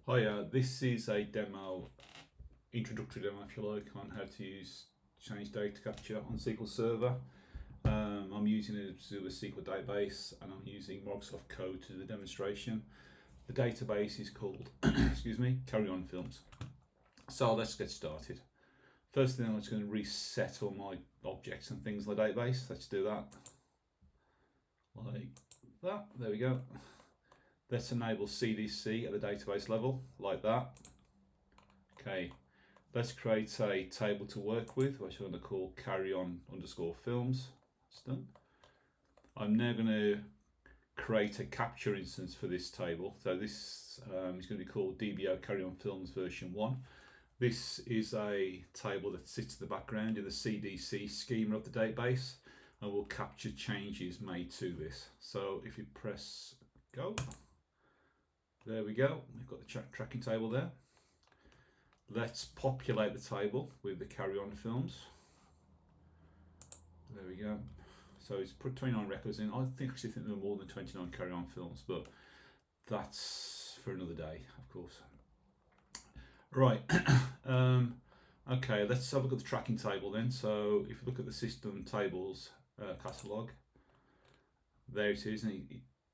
Hi, this is a demo, introductory demo if you like, on how to use change data capture on SQL Server. I'm using it to do a SQL database and I'm using Microsoft Code to do the demonstration. The database is called, excuse me, Carry On Films. So let's get started. First thing, I'm just going to reset all my objects and things in the database. Let's do that. Like that, there we go. Let's enable CDC at the database level, like that. Okay, let's create a table to work with, which I'm going to call carry-on_films. That's done. I'm now going to create a capture instance for this table. So this is going to be called DBO Carry-on Films version 1. This is a table that sits in the background in the CDC schema of the database and will capture changes made to this. So if you press go, there we go, we've got the tracking table there. Let's populate the table with the carry-on films. There we go. So it's put 29 records in. I actually think there are more than 29 carry-on films, but that's for another day, of course. Right, okay, let's have a look at the tracking table then. So if you look at the system tables catalog, there it is, and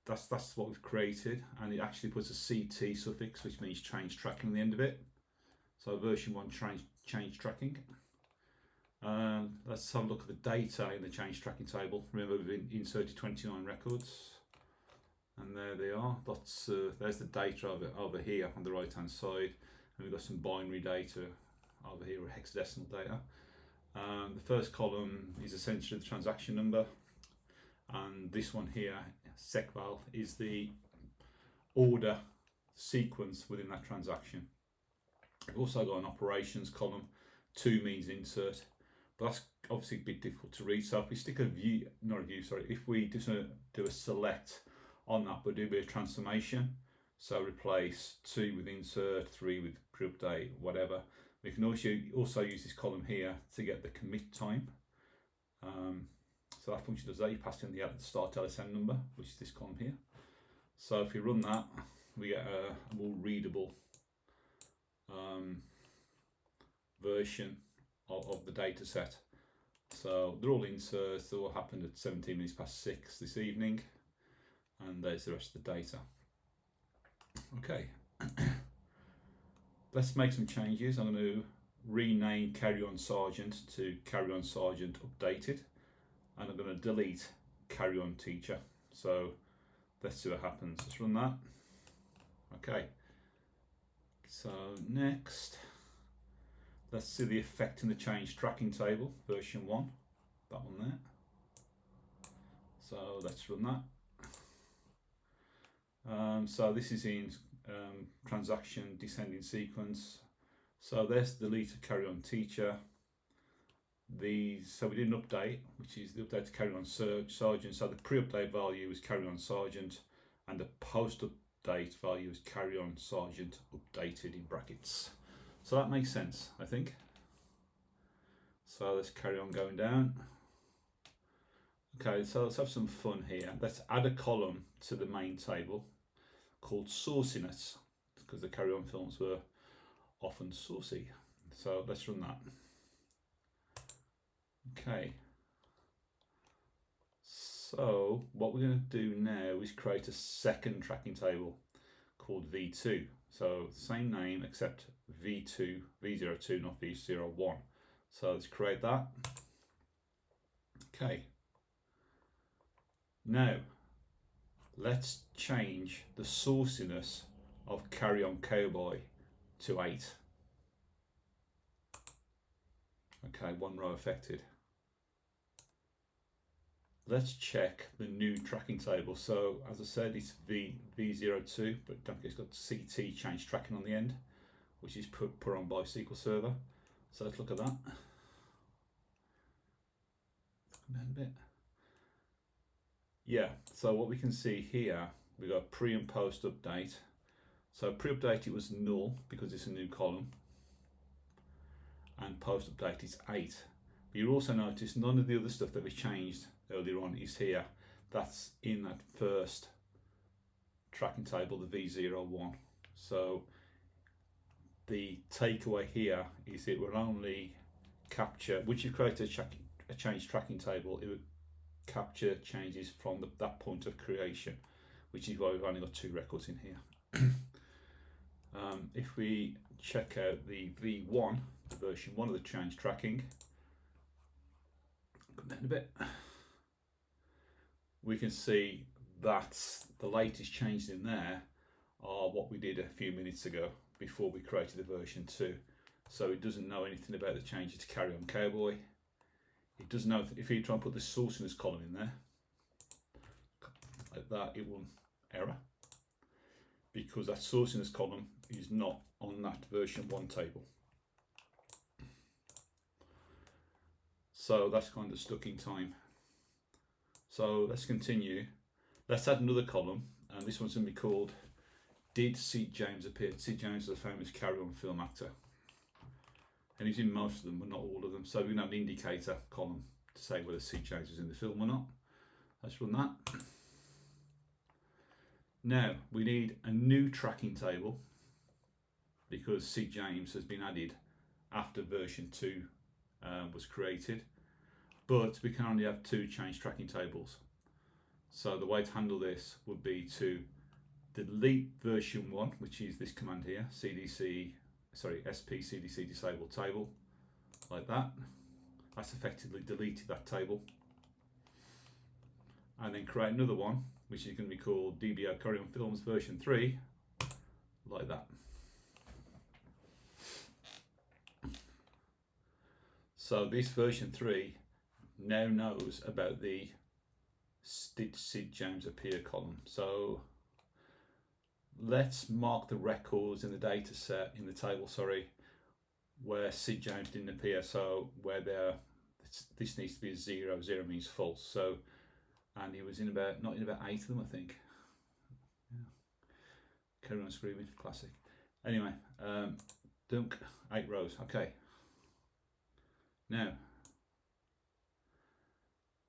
that's what we've created, and it actually puts a CT suffix, which means change tracking at the end of it. So version 1 change tracking. Let's have a look at the data in the change tracking table. Remember, we've inserted 29 records, and there they are. There's the data over here on the right hand side, and we've got some binary data over here, or hexadecimal data. The first column is essentially the transaction number, and this one here, SQL, is the order sequence within that transaction. We've also got an operations column. 2 means insert, but that's obviously a bit difficult to read. So if we stick a view, not a view, sorry, if we just do a select on that, but do a bit of transformation, so replace 2 with insert, 3 with pre-update, whatever. We can also use this column here to get the commit time. So that function does that. You pass in the start LSN number, which is this column here. So if we run that, we get a more readable version of the data set. So they're all inserts. They all happened at 17 minutes past 6 this evening, and there's the rest of the data. Okay, let's make some changes. I'm going to rename Carry On Sergeant to Carry On Sergeant Updated, and I'm going to delete Carry On Teacher. So let's see what happens. Let's run that. Okay, so next, let's see the effect in the change tracking table, version 1, that one there. So let's run that. So this is in transaction descending sequence. So there's the deleted Carry On Teacher. So we did an update, which is the update to Carry On Sergeant. So the pre-update value is Carry On Sergeant, and the post-update value is Carry On Sergeant Updated in brackets. So that makes sense, I think. So let's carry on going down. Okay, so let's have some fun here. Let's add a column to the main table called sauciness, because the Carry On films were often saucy. So let's run that. Okay. So what we're going to do now is create a second tracking table called V2. So same name except V2, V02, not V01. So let's create that. Okay. Now, let's change the sauciness of Carry On Cowboy to 8. Okay, 1 row affected. Let's check the new tracking table. So as I said, it's V02, but don't forget it's got CT change tracking on the end, which is put on by SQL Server. So let's look at that. Come down a bit. Yeah, so what we can see here, we've got pre and post update. So pre-update it was null because it's a new column, and post update is 8. But you'll also notice none of the other stuff that we changed earlier on is here. That's in that first tracking table, the V01. So the takeaway here is it will only capture, once you've created a change tracking table, it will capture changes from that point of creation, which is why we've only got 2 records in here. If we check out the V1, the version 1 of the change tracking, come down a bit, we can see that the latest changes in there are what we did a few minutes ago before we created the version 2. So it doesn't know anything about the changes to carry on cowboy. It doesn't know if you try and put the sourciness column in there, like that, it will error, because that sourciness column is not on that version 1 table. So that's kind of stuck in time. So let's continue. Let's add another column, and this one's going to be called Did Sid James Appear? Sid James is a famous carry-on film actor, and he's in most of them, but not all of them. So we're going to have an indicator column to say whether Sid James was in the film or not. Let's run that. Now we need a new tracking table because Sid James has been added after version 2 was created, but we can only have 2 change tracking tables. So the way to handle this would be to delete version 1, which is this command here, spcdc disable table, like that. That's effectively deleted that table. And then create another one, which is going to be called DBO Carry On Films version 3, like that. So this version 3 now knows about the Did Sid James Appear column. So let's mark the records in the data set, in the table, where Sid James didn't appear. So where this needs to be a 0, 0 means false. So, and he was not in about 8 of them, I think. Yeah. Carry on screaming, classic. Anyway, dunk, 8 rows, okay. Now,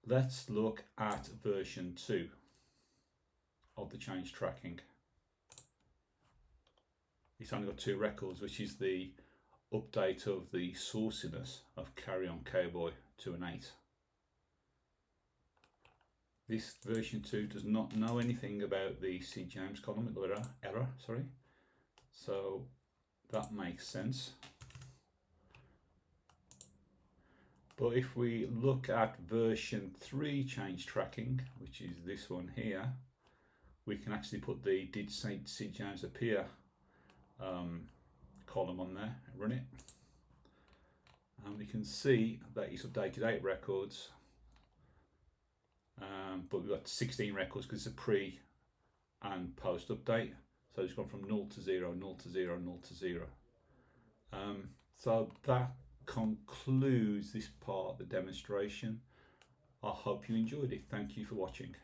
let's look at version 2 of the change tracking. It's only got 2 records, which is the update of the sourciness of Carry On Cowboy to an 8. This version 2 does not know anything about the Sid James column, error, so that makes sense. But if we look at version 3 change tracking, which is this one here, we can actually put the Did Sid James Appear column on there and run it. And we can see that it's updated 8 records, but we've got 16 records because it's a pre and post update. So it's gone from 0 to 0, 0 to 0, 0 to 0. So that concludes this part of the demonstration. I hope you enjoyed it. Thank you for watching.